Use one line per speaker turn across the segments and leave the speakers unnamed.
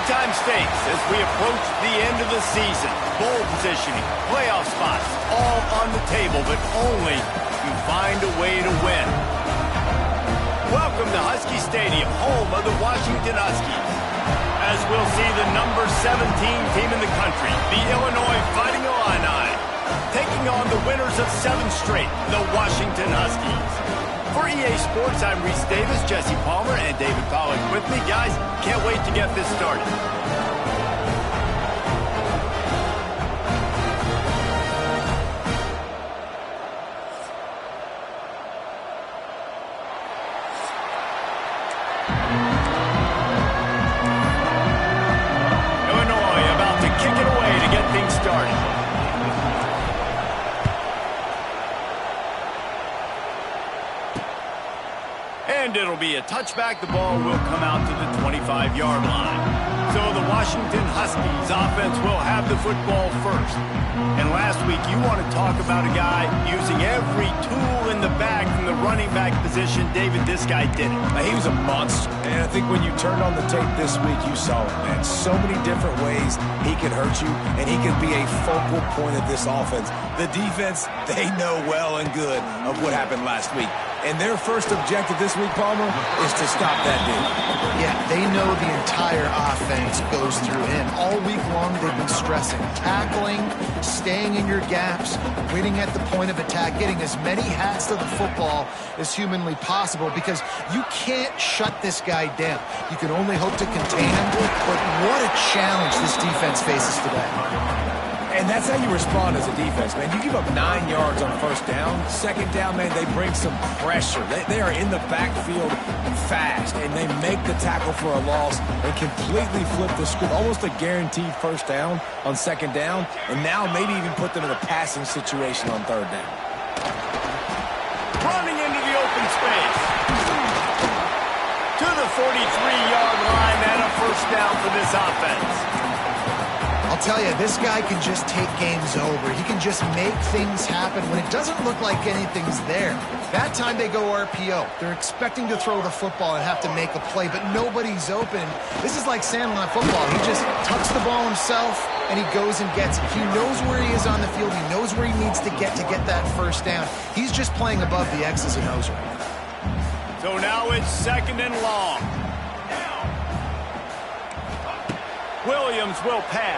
Big-time stakes as we approach the end of the season. Bowl positioning, playoff spots, all on the table, but only if you find a way to win. Welcome to Husky Stadium, home of the Washington Huskies. As we'll see the number 17 team in the country, the Illinois Fighting Illini, taking on the winners of 7 straight, the Washington Huskies. For EA Sports, I'm Reese Davis, Jesse Palmer, and David Pollack with me. Guys, can't wait to get this started. Illinois about to kick it away to get things started. And it'll be a touchback. The ball will come out to the 25-yard line. So the Washington Huskies offense will have the football first. And last week, you want to talk about a guy using every tool in the bag from the running back position. David, this guy did it.
He was a monster. And I think when you turned on the tape this week, you saw it, man. So many different ways he can hurt you, and he can be a focal point of this offense. The defense, they know well and good of what happened last week. And their first objective this week, Palmer, is to stop that dude.
Yeah, they know the entire offense goes through him. All week long, they've been stressing tackling, staying in your gaps, winning at the point of attack, getting as many hats to the football as humanly possible, because you can't shut this guy down. You can only hope to contain him, but what a challenge this defense faces today.
And that's how you respond as a defense, man. You give up 9 yards on first down. Second down, man, they bring some pressure. They are in the backfield fast, and they make the tackle for a loss and completely flip the script. Almost a guaranteed first down on second down, and now maybe even put them in a passing situation on third down.
Running into the open space. To the 43-yard line and a first down for this offense.
I'll tell you, this guy can just take games over. He can just make things happen when it doesn't look like anything's there. That time they go RPO. They're expecting to throw the football and have to make a play, but nobody's open. This is like Sandlot football. He just tucks the ball himself, and he goes and gets it. He knows where he is on the field. He knows where he needs to get that first down. He's just playing above the X's and O's right now.
So now it's second and long. Williams will pass.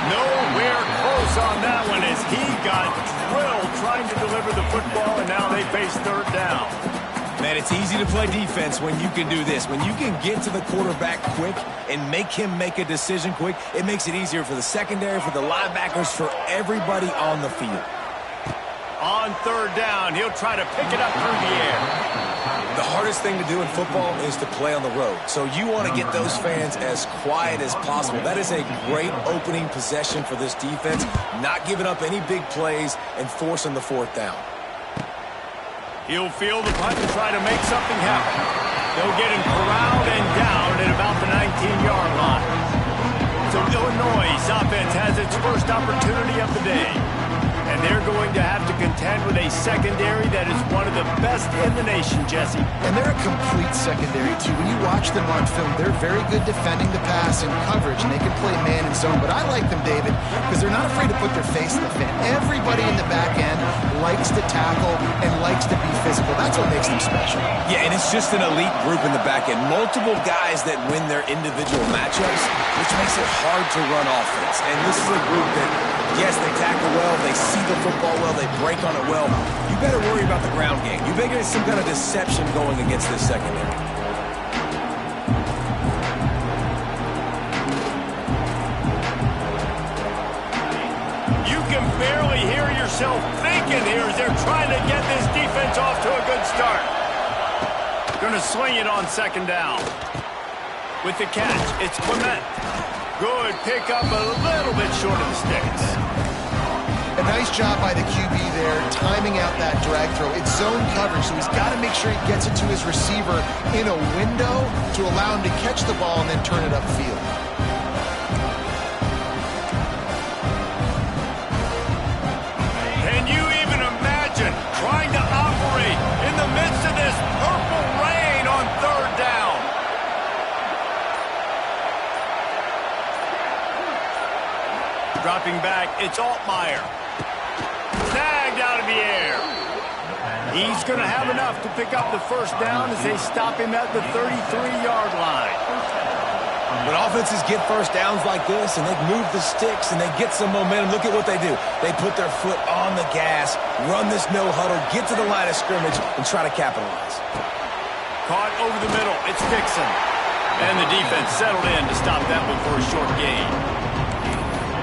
Nowhere close on that one as he got drilled trying to deliver the football, and now they face third down.
Man, it's easy to play defense when you can do this. When you can get to the quarterback quick and make him make a decision quick, it makes it easier for the secondary, for the linebackers, for everybody on the field.
On third down, he'll try to pick it up through the air.
The hardest thing to do in football is to play on the road. So you want to get those fans as quiet as possible. That is a great opening possession for this defense, not giving up any big plays and forcing the fourth down.
He'll field the punt and try to make something happen. They'll get him corralled and down at about the 19-yard line. So Illinois' offense has its first opportunity of the day. And they're going to have to contend with a secondary that is one of the best in the nation, Jesse.
And they're a complete secondary, too. When you watch them on film, they're very good defending the pass and coverage, and they can play man and zone. But I like them, David, because they're not afraid to put their face in the fan. Everybody in the back end likes to tackle and likes to be physical. That's what makes them special.
Yeah, and it's just an elite group in the back end. Multiple guys that win their individual matchups, which makes it hard to run offense. And this is a group that, yes, they tackle well, they see the football well, they break on it well. You better worry about the ground game. You better get some kind of deception going against this secondary.
You can barely hear yourself thinking here as they're trying to get this defense off to a good start. Going to sling it on second down. With the catch, it's Clement. Good pick up, a little bit short of the sticks.
A nice job by the QB there, timing out that drag throw. It's zone coverage, so he's got to make sure he gets it to his receiver in a window to allow him to catch the ball and then turn it upfield.
Can you even imagine trying to operate in the midst of this purple rain on third down? Dropping back, it's Altmaier. Snagged out of the air. He's going to have enough to pick up the first down as they stop him at the 33-yard line.
When offenses get first downs like this and they move the sticks and they get some momentum, look at what they do. They put their foot on the gas, run this no huddle, get to the line of scrimmage, and try to capitalize.
Caught over the middle. It's Dixon. And the defense settled in to stop that one for a short gain.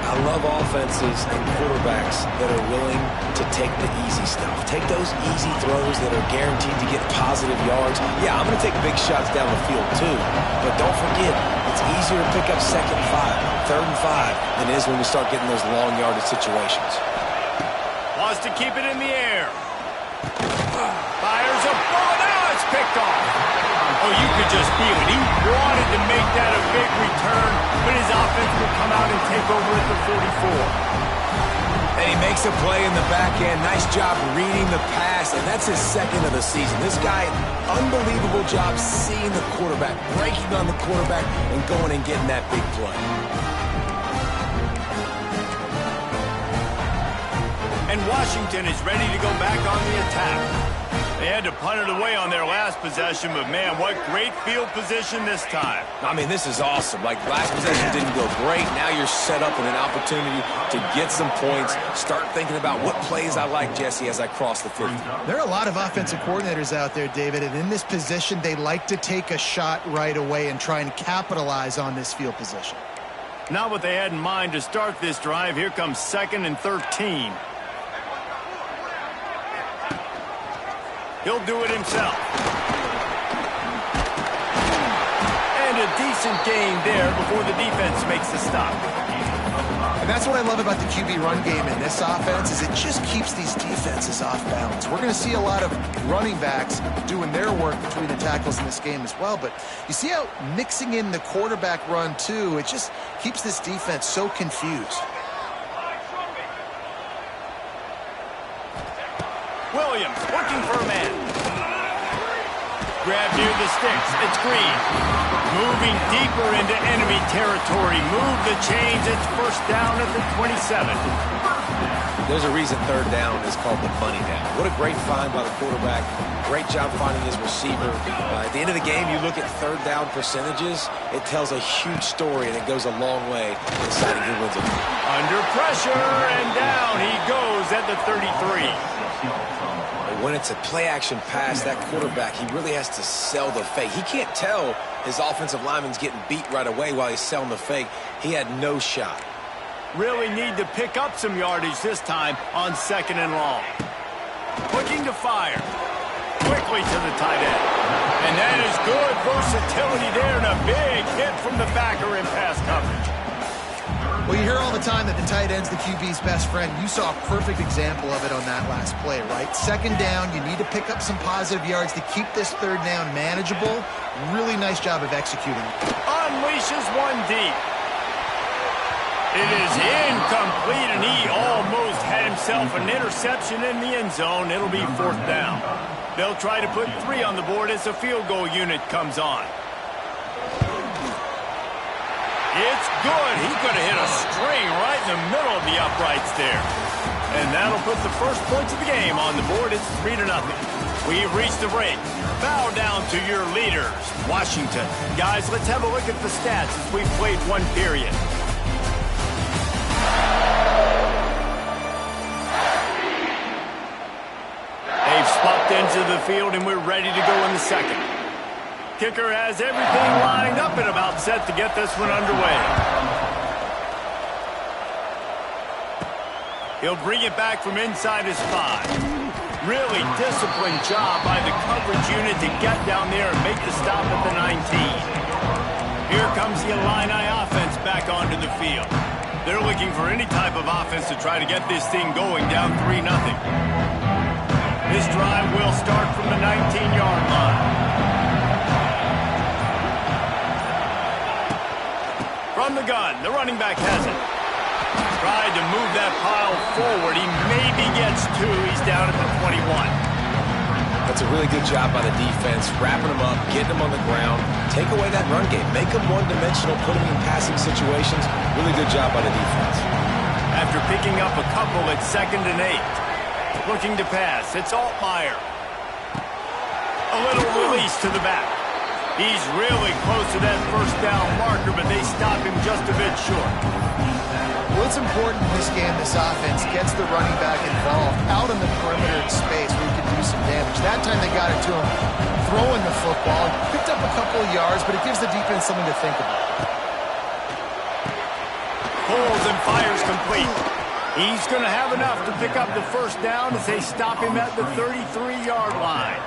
I love offenses and quarterbacks that are willing to take the easy stuff. Take those easy throws that are guaranteed to get positive yards. Yeah, I'm going to take big shots down the field too. But don't forget, it's easier to pick up 2nd and 5, 3rd and 5 than it is when we start getting those long yardage situations.
Wants to keep it in the air. Fires a bullet. Now it's picked off. Oh, you could just feel it. He wanted to make that a big return, but his offense will come out and take over at the 44.
And he makes a play in the back end. Nice job reading the pass, and that's his 2nd of the season. This guy, unbelievable job seeing the quarterback, breaking on the quarterback, and going and getting that big play.
And Washington is ready to go back on the attack. They had to punt it away on their last possession, but man, what great field position this time.
I mean, this is awesome. Like, last possession didn't go great. Now you're set up in an opportunity to get some points. Start thinking about what plays I like, Jesse, as I cross the 50.
There are a lot of offensive coordinators out there, David, and in this position, they like to take a shot right away and try and capitalize on this field position.
Not what they had in mind to start this drive. Here comes 2nd and 13. He'll do it himself. And a decent gain there before the defense makes the stop.
And that's what I love about the QB run game in this offense is it just keeps these defenses off balance. We're going to see a lot of running backs doing their work between the tackles in this game as well. But you see how mixing in the quarterback run too, it just keeps this defense so confused.
Williams looking for a man. Grab near the sticks. It's Green. Moving deeper into enemy territory. Move the chains. It's first down at the 27.
There's a reason 3rd down is called the money down. What a great find by the quarterback. Great job finding his receiver. At the end of the game, you look at 3rd down percentages. It tells a huge story, and it goes a long way in deciding who wins it.
Under pressure, and down he goes at the 33.
When it's a play-action pass, that quarterback, he really has to sell the fake. He can't tell his offensive lineman's getting beat right away while he's selling the fake. He had no shot.
Really need to pick up some yardage this time on 2nd and long. Looking to fire. Quickly to the tight end. And that is good versatility there and a big hit from the backer in pass coverage.
Well, you hear all the time that the tight end's the QB's best friend. You saw a perfect example of it on that last play, right? 2nd down, you need to pick up some positive yards to keep this 3rd down manageable. Really nice job of executing.
Unleashes one deep. It is incomplete, and he almost had himself an interception in the end zone. It'll be 4th down. They'll try to put 3 on the board as the field goal unit comes on. It's good. He could have hit a string right in the middle of the uprights there. And that'll put the first points of the game on the board. It's 3-0. We've reached the break. Bow down to your leaders, Washington. Guys, let's have a look at the stats as we've played one period. They've swapped into the field, and we're ready to go in the 2nd. Kicker has everything lined up and about set to get this one underway. He'll bring it back from inside his 5. Really disciplined job by the coverage unit to get down there and make the stop at the 19. Here comes the Illini offense back onto the field. They're looking for any type of offense to try to get this thing going down 3-0. This drive will start from the 19-yard line. From the gun, the running back has it. Tried to move that pile forward. He maybe gets 2. He's down at the 21.
That's a really good job by the defense, wrapping them up, getting them on the ground, take away that run game, make them one-dimensional, put them in passing situations. Really good job by the defense.
After picking up a couple at 2nd and 8. Looking to pass. It's Altmaier. A little release to the back. He's really close to that first down marker, but they stop him just a bit short.
Well, it's important in this game this offense gets the running back involved out on the perimeter in space where he can do some damage. That time they got it to him throwing the football. Picked up a couple of yards, but it gives the defense something to think about.
Pulls and fires complete. He's going to have enough to pick up the first down as they stop him at the 33-yard line.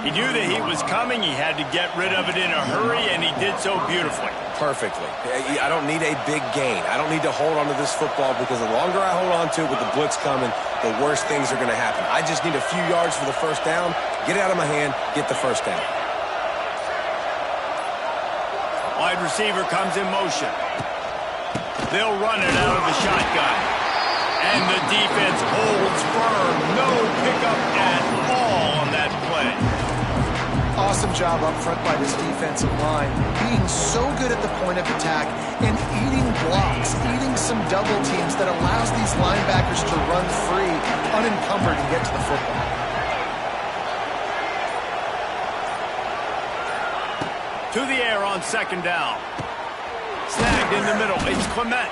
He knew the heat was coming. He had to get rid of it in a hurry, and he did so beautifully.
Perfectly. I don't need a big gain. I don't need to hold on to this football because the longer I hold on to it with the blitz coming, the worse things are going to happen. I just need a few yards for the first down, get it out of my hand, get the first down.
Wide receiver comes in motion. They'll run it out of the shotgun. And the defense holds firm. No pickup at all on that play.
Awesome job up front by this defensive line. Being so good at the point of attack and eating blocks, eating some double teams that allows these linebackers to run free, unencumbered, and get to the football.
To the air on 2nd down. Snagged in the middle. It's Clement.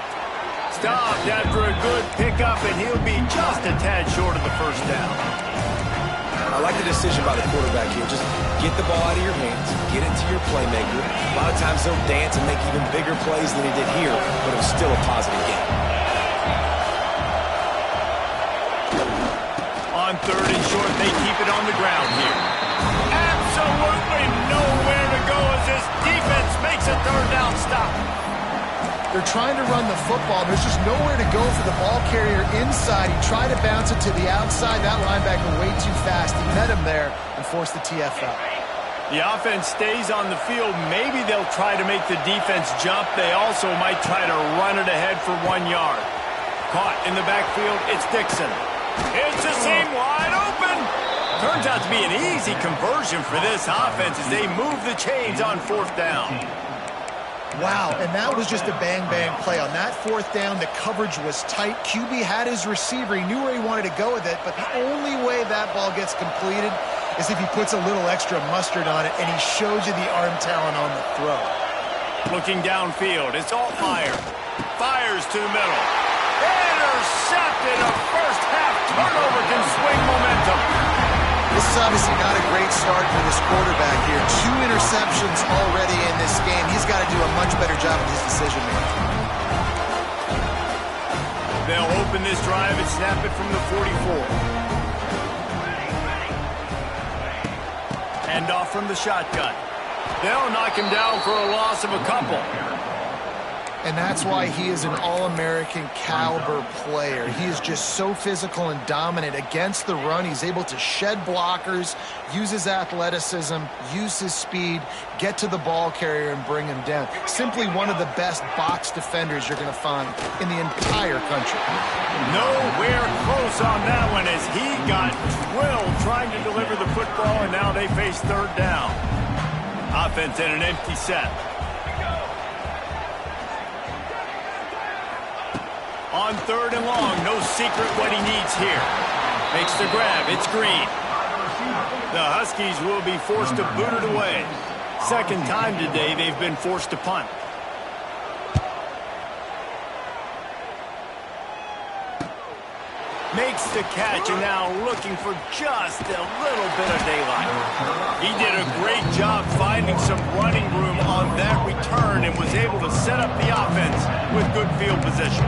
Stopped after a good pickup, and he'll be just a tad short of the first down.
I like the decision by the quarterback here. Just get the ball out of your hands, get it to your playmaker. A lot of times he'll dance and make even bigger plays than he did here, but it was still a positive game.
On 3rd and short, they keep it on the ground here. Absolutely nowhere to go as this defense makes a 3rd down stop.
They're trying to run the football. There's just nowhere to go for the ball carrier inside. He tried to bounce it to the outside. That linebacker way too fast. He met him there and forced the TFL.
The offense stays on the field. Maybe they'll try to make the defense jump. They also might try to run it ahead for 1 yard. Caught in the backfield, it's Dixon. It's a seam wide open. Turns out to be an easy conversion for this offense as they move the chains on 4th down.
Wow, and that was just a bang-bang play. On that 4th down, the coverage was tight. QB had his receiver. He knew where he wanted to go with it, but the only way that ball gets completed is if he puts a little extra mustard on it, and he shows you the arm talent on the throw.
Looking downfield, it's Altmaier. Fires to the middle. Intercepted. A first-half turnover can swing momentum.
This is obviously not a great start for this quarterback here. 2 interceptions already in this game. He's got to do a much better job of his decision-making.
They'll open this drive and snap it from the 44. Hand off from the shotgun. They'll knock him down for a loss of a couple.
And that's why he is an all-American caliber player. He is just so physical and dominant against the run. He's able to shed blockers, use his athleticism, use his speed, get to the ball carrier and bring him down. Simply one of the best box defenders you're going to find in the entire country.
Nowhere close on that one as he got drilled trying to deliver the football, and now they face 3rd down. Offense in an empty set. On 3rd and long, no secret what he needs here. Makes the grab, it's Green. The Huskies will be forced to boot it away. 2nd time today they've been forced to punt. Makes the catch and now looking for just a little bit of daylight. He did a great job finding some running room on that return and was able to set up the offense with good field position.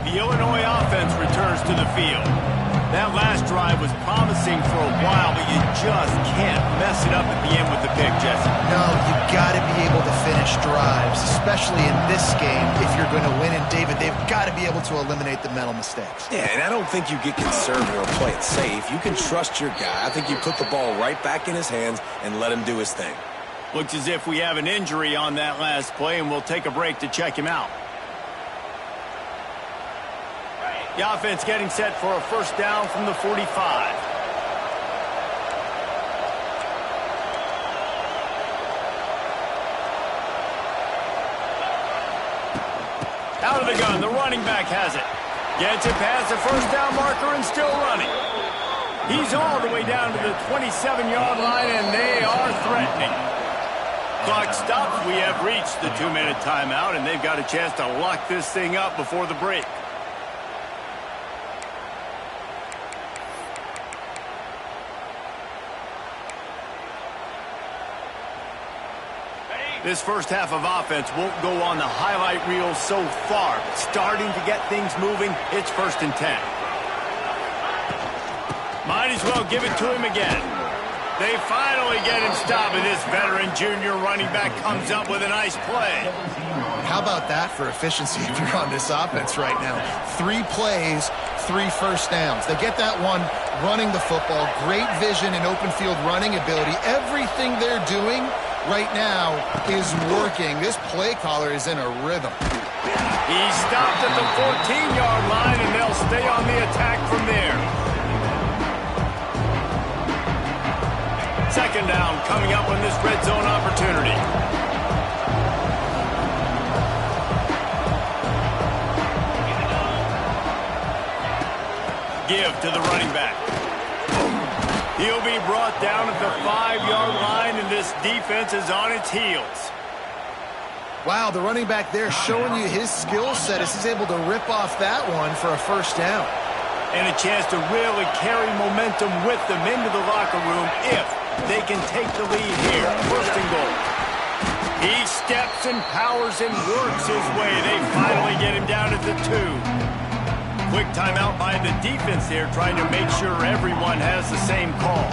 The Illinois offense returns to the field. That last drive was promising for a while, but you just can't mess it up at the end with the pick, Jesse.
No, you've got to be able to finish drives, especially in this game if you're going to win. And, David, they've got to be able to eliminate the mental mistakes.
Yeah, and I don't think you get conservative or play it safe. You can trust your guy. I think you put the ball right back in his hands and let him do his thing.
Looks as if we have an injury on that last play, and we'll take a break to check him out. The offense getting set for a 1st down from the 45. Out of the gun, the running back has it. Gets it past the first down marker and still running. He's all the way down to the 27-yard line, and they are threatening. Clock stops. We have reached the 2-minute timeout, and they've got a chance to lock this thing up before the break. This first half of offense won't go on the highlight reel so far. Starting to get things moving. It's 1st and 10. Might as well give it to him again. They finally get him stopped, and this veteran junior running back comes up with a nice play.
How about that for efficiency if you're on this offense right now? 3 plays, 3 first downs. They get that one running the football. Great vision and open field running ability. Everything they're doing right now is working. This play caller is in a rhythm.
He's stopped at the 14-yard line, and they'll stay on the attack from there. 2nd down coming up on this red zone opportunity. Give to the running back. He'll be brought down at the 5-yard line, and this defense is on its heels.
Wow, the running back there showing you his skill set as he's able to rip off that one for a first down.
And a chance to really carry momentum with them into the locker room if they can take the lead here. 1st and goal. He steps and powers and works his way. They finally get him down at the 2. Quick timeout by the defense there, trying to make sure everyone has the same call.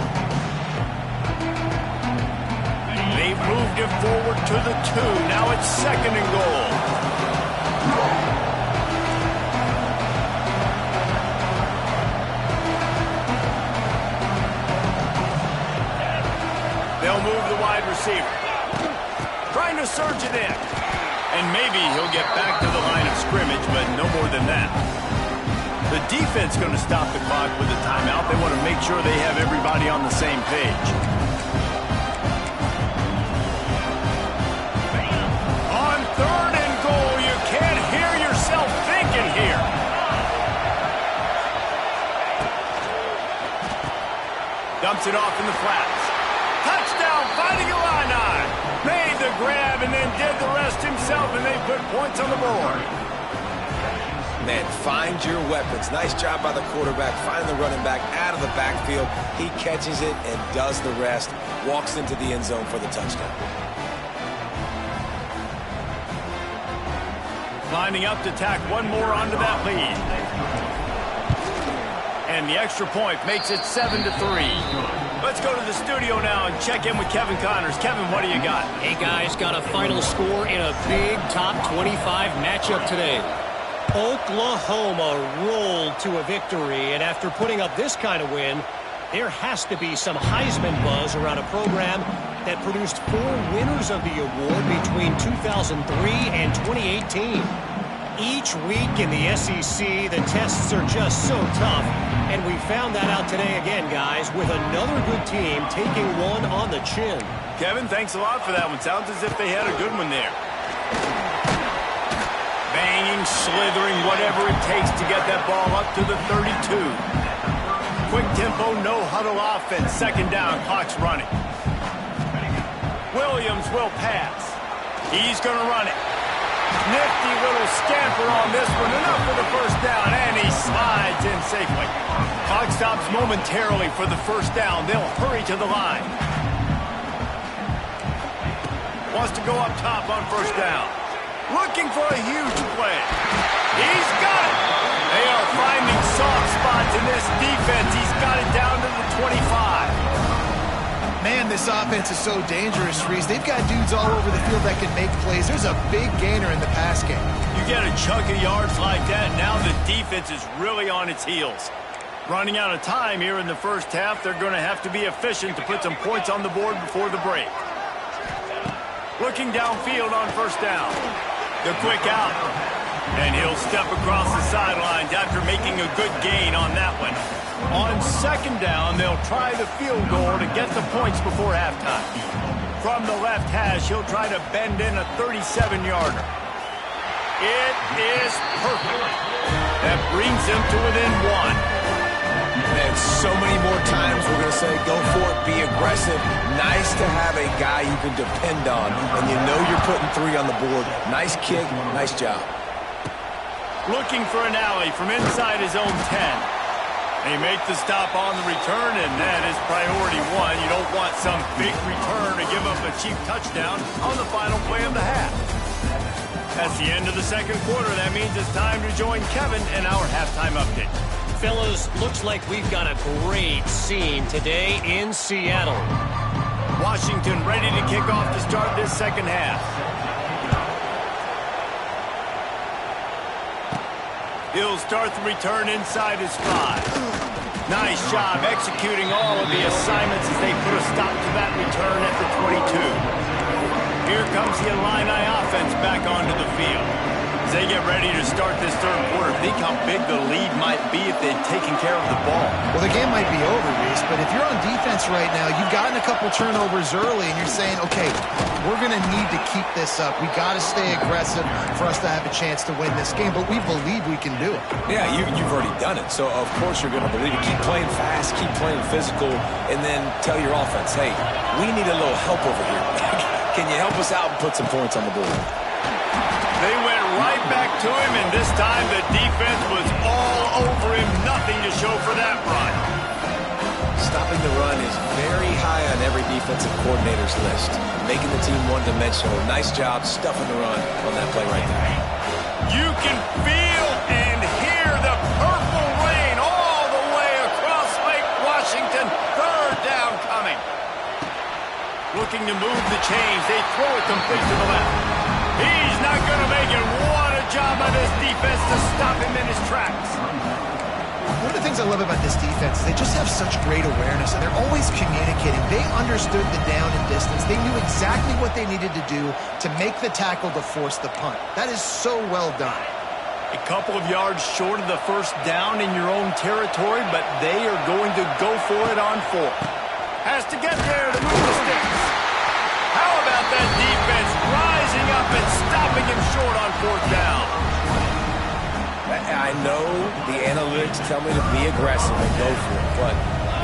They've moved it forward to the 2. Now it's 2nd and goal. They'll move the wide receiver. Trying to surge it in. And maybe he'll get back to the line of scrimmage, but no more than that. The defense going to stop the clock with a timeout. They want to make sure they have everybody on the same page. On 3rd and goal, you can't hear yourself thinking here. Dumps it off in the flats. Touchdown, Fighting Illini. Made the grab and then did the rest himself, and they put points on the board.
Man, find your weapons. Nice job by the quarterback, finding the running back out of the backfield. He catches it and does the rest. Walks into the end zone for the touchdown.
Lining up to tack one more onto that lead. And the extra point makes it 7-3. Let's go to the studio now and check in with Kevin Connors. Kevin, what do you got?
Hey, guys, got a final score in a big top 25 matchup today. Oklahoma rolled to a victory, and after putting up this kind of win, there has to be some Heisman buzz around a program that produced 4 winners of the award between 2003 and 2018. Each week in the SEC, the tests are just so tough, and we found that out today again, guys, with another good team taking one on the chin.
Kevin, thanks a lot for that one. Sounds as if they had a good one there. Banging, slithering, whatever it takes to get that ball up to the 32. Quick tempo, no huddle offense. 2nd down, clock's running. Williams will pass. He's going to run it. Nifty little scamper on this one. Enough for the first down, and he slides in safely. Clock stops momentarily for the first down. They'll hurry to the line. Wants to go up top on first down. Looking for a huge play. He's got it. They are finding soft spots in this defense. He's got it down to the 25.
Man, this offense is so dangerous, Reese. They've got dudes all over the field that can make plays. There's a big gainer in the pass game.
You get a chunk of yards like that, now the defense is really on its heels. Running out of time here in the first half, they're going to have to be efficient to put some points on the board before the break. Looking downfield on first down. The quick out. And he'll step across the sidelines after making a good gain on that one. On 2nd down, they'll try the field goal to get the points before halftime. From the left hash, he'll try to bend in a 37-yarder. It is perfect. That brings them to within one.
Man, so many more times we're going to say, go for it, be aggressive. Nice to have a guy you can depend on, and you know you're putting 3 on the board. Nice kick, nice job.
Looking for an alley from inside his own 10. They make the stop on the return, and that is priority 1. You don't want some big return to give up a cheap touchdown on the final play of the half. That's the end of the second quarter. That means it's time to join Kevin in our halftime update.
Fellas, looks like we've got a great scene today in Seattle.
Washington ready to kick off to start this second half. He'll start the return inside his 5. Nice job executing all of the assignments as they put a stop to that return at the 22. Here comes the Illini offense back onto the field. As they get ready to start this third quarter, think how big the lead might be if they'd taken care of the ball.
Well, the game might be over, Reese, but if you're on defense right now, you've gotten a couple turnovers early, and you're saying, okay, we're going to need to keep this up. We got to stay aggressive for us to have a chance to win this game, but we believe we can do it.
Yeah, you've already done it, so of course you're going to believe it. Keep playing fast, keep playing physical, and then tell your offense, hey, we need a little help over here. Can you help us out and put some points on the board?
They went right back to him, and this time the defense was all over him. Nothing to show for that run.
Stopping the run is very high on every defensive coordinator's list. Making the team one-dimensional. Nice job stuffing the run on that play right there.
You can feel and hear the purple rain all the way across Lake Washington. Third down coming. Looking to move the chains. They throw it complete to the left. He's not going to make it. What a job by this defense to stop him in his tracks.
One of the things I love about this defense is they just have such great awareness, and they're always communicating. They understood the down and distance. They knew exactly what they needed to do to make the tackle to force the punt. That is so well done.
A couple of yards short of the first down in your own territory, but they are going to go for it on 4. Has to get there to move the sticks. How about that defense rising up and stopping him short on 4th down?
I know the analytics tell me to be aggressive and go for it, but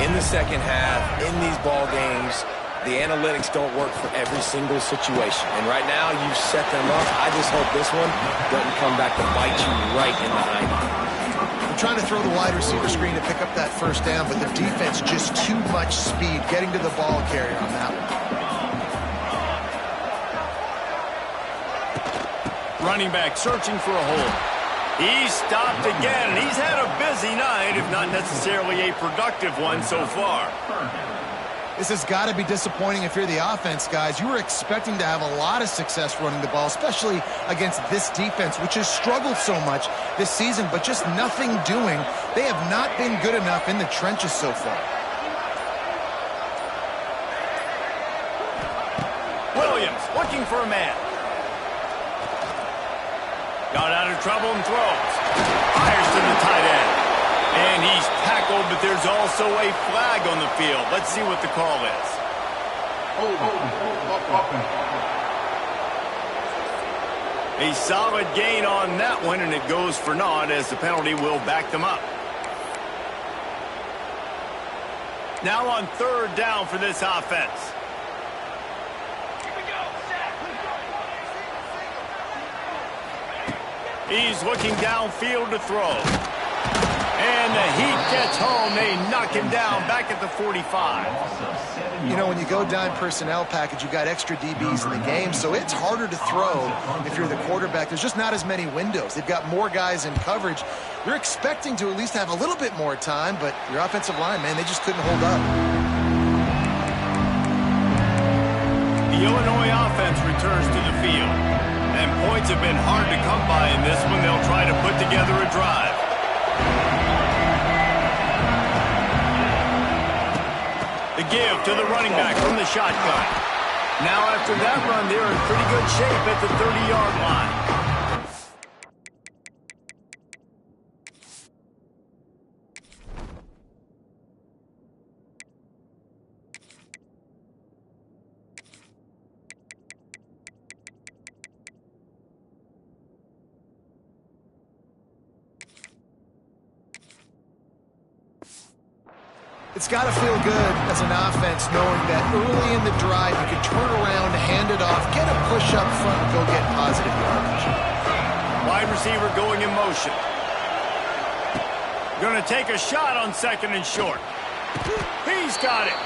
in the second half, in these ball games, the analytics don't work for every single situation. And right now, you've set them up. I just hope this one doesn't come back to bite you right in the hind end.
They're trying to throw the wide receiver screen to pick up that first down, but their defense just too much speed getting to the ball carrier on that one.
Running back searching for a hole. He's stopped again, and he's had a busy night, if not necessarily a productive one so far.
This has got to be disappointing if you're the offense, guys. You were expecting to have a lot of success running the ball, especially against this defense, which has struggled so much this season, but just nothing doing. They have not been good enough in the trenches so far.
Williams looking for a man. Got out of trouble and throws. Fires to the tight end. And he's tackled, but there's also a flag on the field. Let's see what the call is. A solid gain on that one, and it goes for naught as the penalty will back them up. Now on 3rd down for this offense. He's looking downfield to throw. And the heat gets home. They knock him down back at the 45.
You know, when you go dime personnel package, you've got extra DBs in the game, so it's harder to throw if you're the quarterback. There's just not as many windows. They've got more guys in coverage. You're expecting to at least have a little bit more time, but your offensive line, man, they just couldn't hold up.
The Illinois offense returns to the field. And points have been hard to come by in this one. They'll try to put together a drive. The give to the running back from the shotgun. Now after that run, they're in pretty good shape at the 30-yard line.
It's got to feel good as an offense knowing that early in the drive you can turn around, hand it off, get a push up front, and go get positive yardage.
Wide receiver going in motion. Going to take a shot on 2nd and short. He's got it.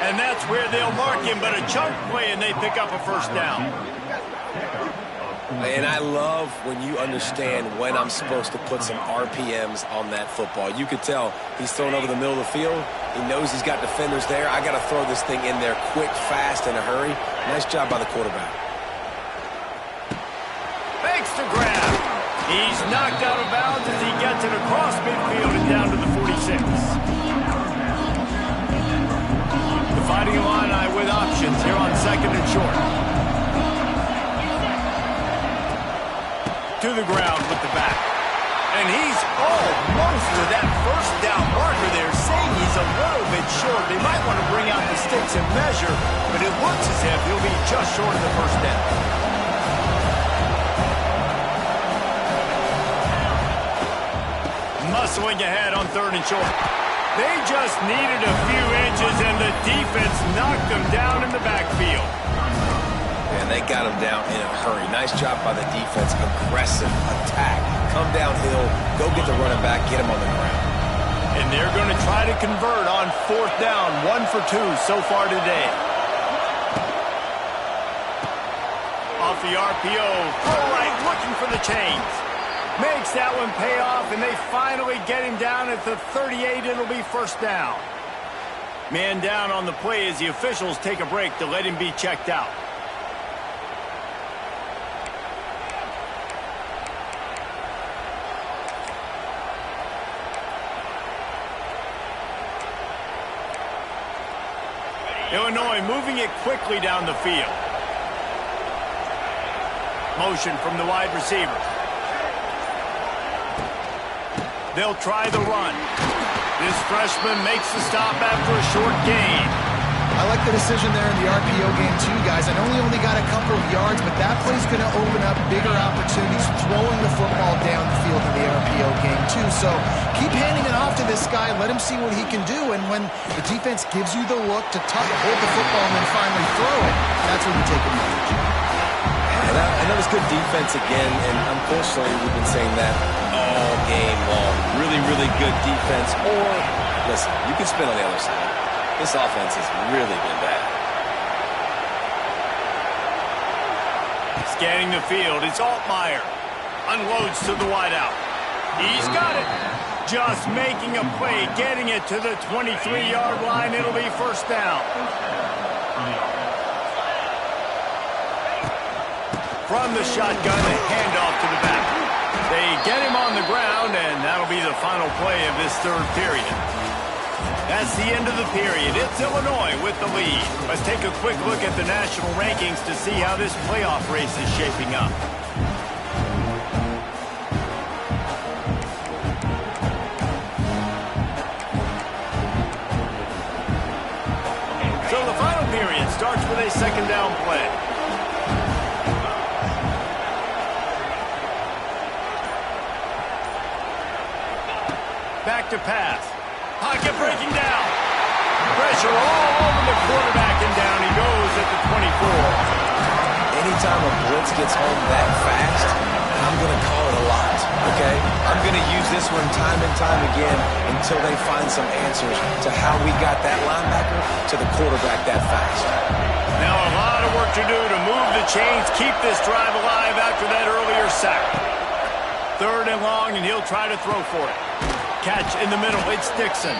And that's where they'll mark him, but a chunk play, and they pick up a first down.
And I love when you understand when I'm supposed to put some RPMs on that football. You could tell he's thrown over the middle of the field. He knows he's got defenders there. I got to throw this thing in there quick, fast, in a hurry. Nice job by the quarterback.
Thanks to grab. He's knocked out of bounds as he gets it across midfield and down to the 46. Dividing Illini with options here on 2nd and short. To the ground with the back. And he's almost to that first down marker there, saying he's a little bit short. They might want to bring out the sticks and measure, but it looks as if he'll be just short of the first down. Muscling ahead on 3rd and short. They just needed a few inches, and the defense knocked them down in the backfield.
And they got him down in a hurry. Nice job by the defense. Aggressive attack. Come downhill, go get the running back, get him on the ground.
And they're going to try to convert on 4th down. 1 for 2 so far today. Off the RPO, full right, looking for the chains. Makes that one pay off, and they finally get him down at the 38. It'll be first down. Man down on the play as the officials take a break to let him be checked out. Illinois moving it quickly down the field. Motion from the wide receiver. They'll try the run. This freshman makes the stop after a short gain.
I like the decision there in the RPO game too, guys. I know he only got a couple of yards, but that play's going to open up bigger opportunities throwing the football down the field in the RPO game too. So keep handing it off to this guy. Let him see what he can do. And when the defense gives you the look to hold the football and then finally throw it, that's when you take advantage.
And I know it's good defense again, and unfortunately we've been saying that all game long. Really, really good defense. Or, listen, you can spin on the other side. This offense has really been bad.
Scanning the field, it's Altmaier. Unloads to the wideout. He's got it. Just making a play, getting it to the 23-yard line. It'll be first down. From the shotgun, a handoff to the back. They get him on the ground, and that'll be the final play of this 3rd period. That's the end of the period. It's Illinois with the lead. Let's take a quick look at the national rankings to see how this playoff race is shaping up. So the final period starts with a 2nd down play. Back to pass. Pocket breaking down. Pressure all over the quarterback, and down he goes at the 24.
Anytime a blitz gets home that fast, I'm going to call it a lot, okay? I'm going to use this one time and time again until they find some answers to how we got that linebacker to the quarterback that fast.
Now a lot of work to do to move the chains, keep this drive alive after that earlier sack. 3rd and long, and he'll try to throw for it. Catch in the middle, it's Dixon.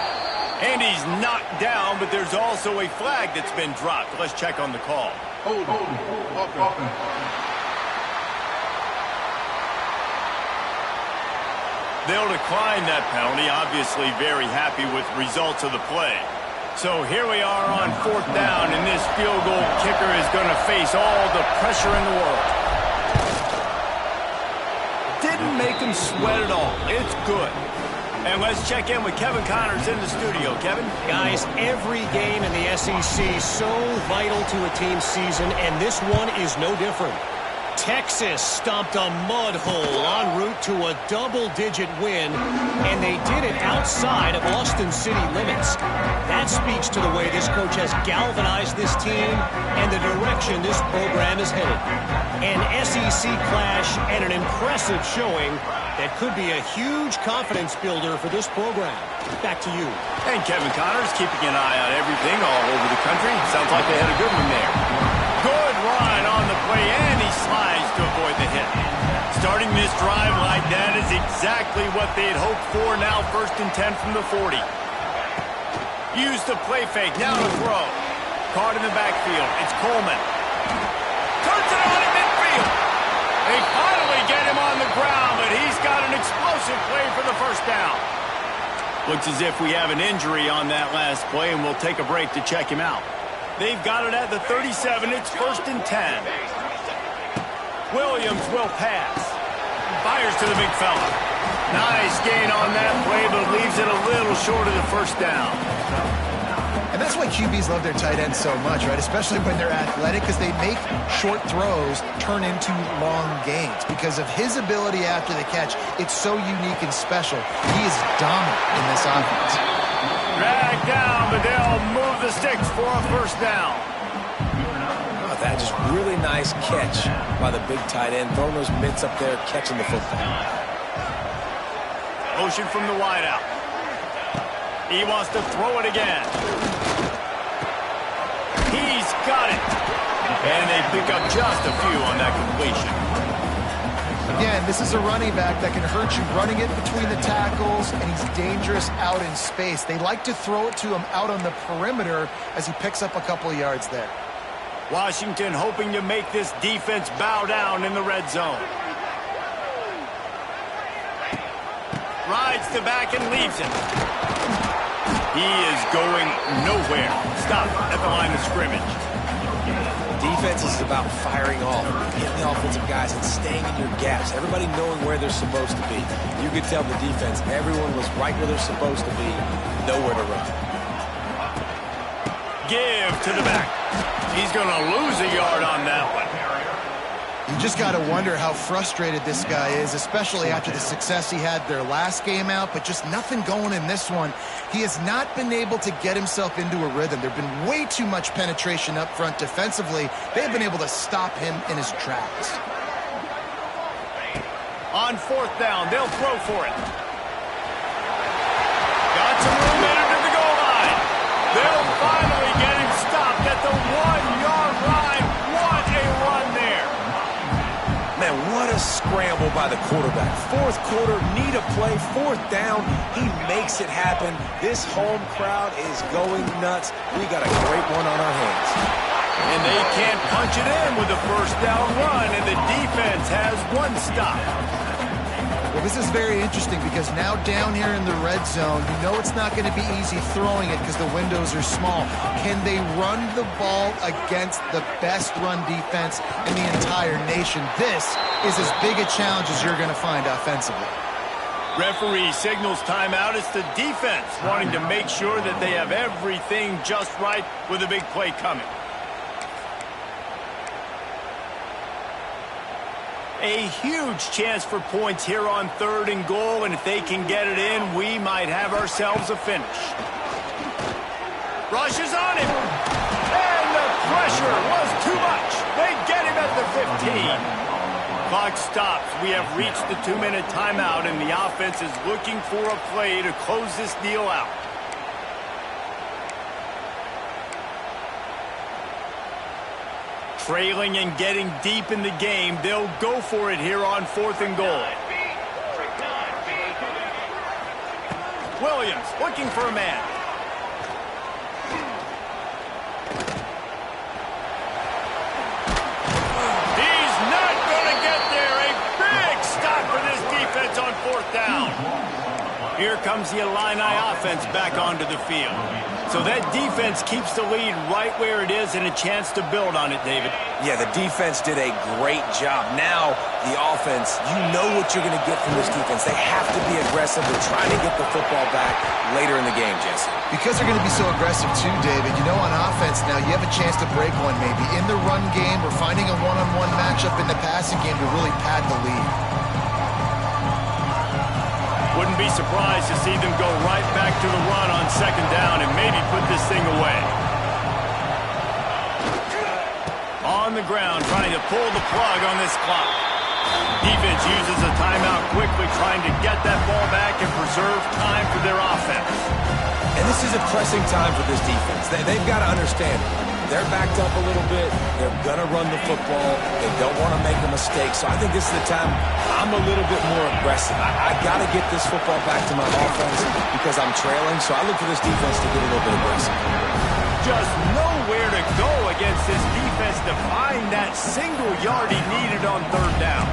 And he's knocked down, but there's also a flag that's been dropped. Let's check on the call.
Hold on.
They'll decline that penalty, obviously very happy with the results of the play. So here we are on 4th down, and this field goal kicker is going to face all the pressure in the world. Didn't make him sweat at all. It's good. And let's check in with Kevin Connors in the studio. Kevin?
Guys, every game in the SEC so vital to a team's season, and this one is no different. Texas stomped a mud hole en route to a double-digit win, and they did it outside of Austin City limits. That speaks to the way this coach has galvanized this team and the direction this program is headed. An SEC clash and an impressive showing that could be a huge confidence builder for this program. Back to you.
And Kevin Connors keeping an eye on everything all over the country. Sounds like they had a good one there. Good line on the play, and he slides to avoid the hit. Starting this drive like that is exactly what they'd hoped for. Now 1st and 10 from the 40. Use the play fake, now to throw. Caught in the backfield, it's Coleman. Turns it on at midfield. They finally get him on the ground, but he's got an explosive play for the first down. Looks as if we have an injury on that last play, and we'll take a break to check him out. They've got it at the 37. It's 1st and 10. Williams will pass. Fires to the big fella. Nice gain on that play, but leaves it a little short of the first down.
And that's why QBs love their tight ends so much, right? Especially when they're athletic, because they make short throws turn into long gains. Because of his ability after the catch, it's so unique and special. He is dominant in this offense.
Drag down, but they'll move the sticks for a first down.
Oh, that just really nice catch by the big tight end. Throwing those mitts up there, catching the football.
Motion from the wideout. He wants to throw it again. He's got it. And they pick up just a few on that completion.
Again, this is a running back that can hurt you running it between the tackles, and he's dangerous out in space. They like to throw it to him out on the perimeter as he picks up a couple of yards there.
Washington hoping to make this defense bow down in the red zone. Rides the back and leaves it. He is going nowhere. Stop at the line of scrimmage.
Defense is about firing off, hitting the offensive guys, and staying in your gaps. Everybody knowing where they're supposed to be. You could tell the defense, everyone was right where they're supposed to be, nowhere to run.
Give to the back. He's going to lose a yard on that one.
You just got to wonder how frustrated this guy is, especially after the success he had their last game out, but just nothing going in this one. He has not been able to get himself into a rhythm. There have been way too much penetration up front defensively. They've been able to stop him in his tracks.
On 4th down, they'll throw for it. Got some room in to the goal line. They'll finally get him stopped at the 1-yard line. What a run there.
Man, what a scramble by the quarterback. 4th quarter, need a play, 4th down. He makes it happen. This home crowd is going nuts. We got a great one on our hands.
And they can't punch it in with a first down run, and the defense has one stop.
Well, this is very interesting because now down here in the red zone, you know it's not going to be easy throwing it because the windows are small. Can they run the ball against the best run defense in the entire nation? This is as big a challenge as you're going to find offensively.
Referee signals timeout. It's the defense wanting to make sure that they have everything just right with a big play coming. A huge chance for points here on 3rd and goal, and if they can get it in, we might have ourselves a finish. Rushes on him, and the pressure was too much. They get him at the 15. Clock stops. We have reached the 2-minute timeout, and the offense is looking for a play to close this deal out. Trailing and getting deep in the game, they'll go for it here on 4th and goal. Williams looking for a man. He's not going to get there. A big stop for this defense on 4th down. Here comes the Illini offense back onto the field. So that defense keeps the lead right where it is and a chance to build on it, David.
Yeah, the defense did a great job. Now, the offense, you know what you're going to get from this defense. They have to be aggressive. They're trying to get the football back later in the game, Jesse.
Because they're going to be so aggressive too, David. You know, on offense now, you have a chance to break one maybe in the run game or finding a one-on-one matchup in the passing game to really pad the lead.
Wouldn't be surprised to see them go right back to the run on second down and maybe put this thing away. On the ground, trying to pull the plug on this clock. Defense uses a timeout quickly, trying to get that ball back and preserve time for their offense.
And this is a pressing time for this defense. They've got to understand it. They're backed up a little bit. They're going to run the football. They don't want to make a mistake. So I think this is the time I'm a little bit more aggressive. I got to get this football back to my offense because I'm trailing. So I look for this defense to get a little bit aggressive.
Just nowhere to go against this defense to find that single yard he needed on third down.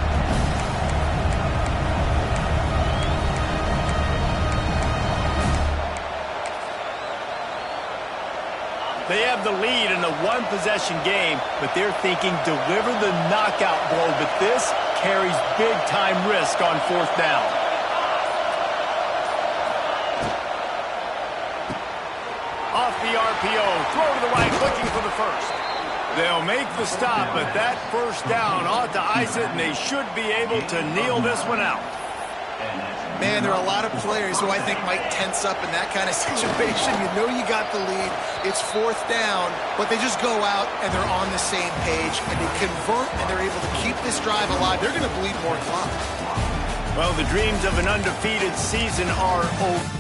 They have the lead in a one-possession game, but they're thinking deliver the knockout blow, but this carries big-time risk on fourth down. Off the RPO, throw to the right, looking for the first. They'll make the stop, but that first down ought to ice it, and they should be able to kneel this one out.
Man, there are a lot of players who I think might tense up in that kind of situation. You know you got the lead. It's fourth down, but they just go out and they're on the same page, and they convert, and they're able to keep this drive alive. They're going to bleed more clock.
Well, the dreams of an undefeated season are over.